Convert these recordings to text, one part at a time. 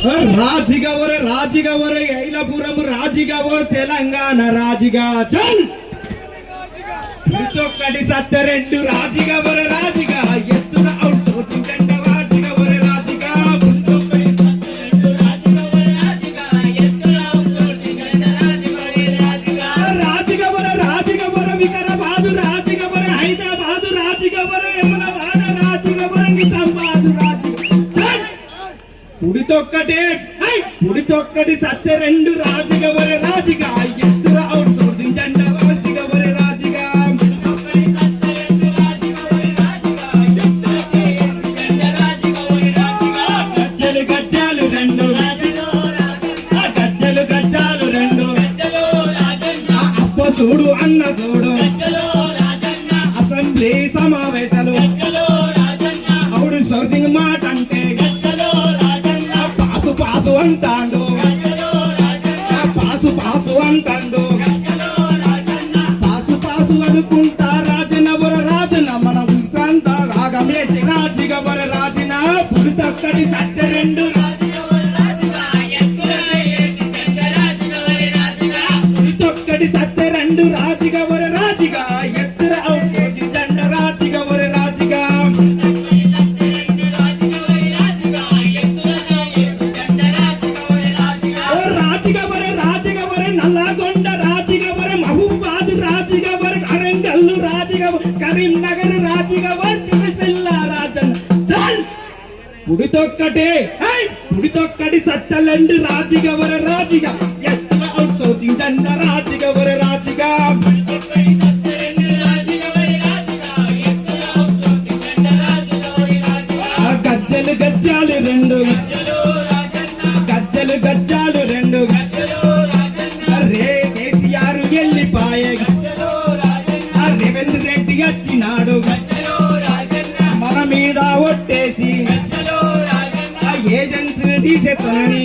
రాజిగవర రాజిగవర ఐలపురం రాజిగవ తెలంగాణ రాజిగా చల్ ఒక్కటి సత్త రెండు రాజిగవర రాజిగా ఎత్తున అవుట్ సోర్సింగ్ దండ రాజిగవర రాజిగా రాజిగవర రాజిగవర వికారాబాద్ రాజిగవర హైదరాబాద్ రాజిగవర ఎమలవాడ రాజిగవర నిజామాబాద్ ఉడితొక్కటి సత్య రెండు రాజిగవర రాజిగా ఎత్తున అవుట్ సోర్సింగ్ దండ రాజిగవర రాజిగా గజ్జలు రెండు అప్ప చూడు అన్న చూడు అసెంబ్లీ సమావేశాలు అవుడు సోర్సింగ్ మాట అంటే పాసు పాసు అంటాడు పాసు పాసు అంటాడు పాసు పాసు అనుకుంటా రాజనవర రాజన మన ఉత్కంతా ఆగమేసి రాజిగవర రాజన పుడితొక్కటి సత్య రెండు పుడితొక్కటి సత్య రెండు రాజిగవర రాజిగా ఎత్తుర అవుట్ సోర్సింగ్ దండ రాజిగవర రాజిగా రాజిగవర రాజిగవర నల్లగొండ రాజిగవర మహబూబాద్ రాజిగవర అరంగల్లు రాజిగవర కరీంనగర్ రాజిగవర చిరుసిల్ల రాజన్ చల్ పుడితొక్కటి సత్తలండు రాజిగవర రాజిగా ఎత్తున అవుట్ సోర్సింగ్ దండ రాజిగవర రాజిగా గజ్జలు గజ్జాలు రెండు రే కేసీఆర్ వెళ్ళిపాయే రేవంత్ రెడ్డి వచ్చినాడు మన మీద ఒట్టేసి ఏజెన్సీ తీసేతనని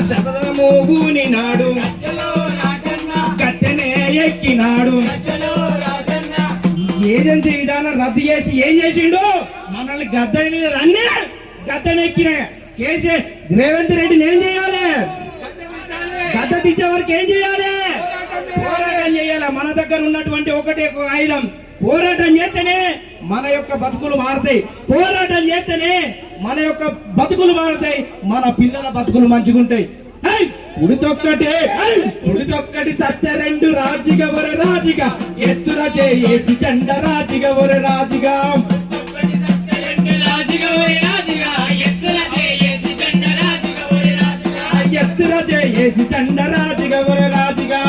శబదము నాడు గట్టెనే ఎక్కినాడు ఏజెన్సీ విధానం రద్దు చేసి ఏం చేసిండు మనల్ని గద్దె మీద అన్నీ గద్దెనెక్కిన కేసీఆర్ రేవంత్ రెడ్డిని ఏం చేయాలి గద్దె తెచ్చే వరకు ఏం చేయాలి పోరాటం చేయాలి మన దగ్గర ఉన్నటువంటి ఒకటే ఆయుధం పోరాటం చేస్తేనే మన యొక్క బతుకులు మారుతాయి పోరాటం చేస్తేనే మన యొక్క బతుకులు మారుతాయి మన పిల్లల బతుకులు మంచిగుంటాయి ఉడితొక్కటి సత్య రెండు రాజిగవర రాజిగా ఎత్తున చేసి జెండ రాజిగవర రాజిగా ఎత్తున చేసి జెండ రాజిగవర రాజిగా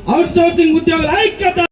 అవుట్ సోర్సింగ్ ఉద్యోగుల ఐక్యత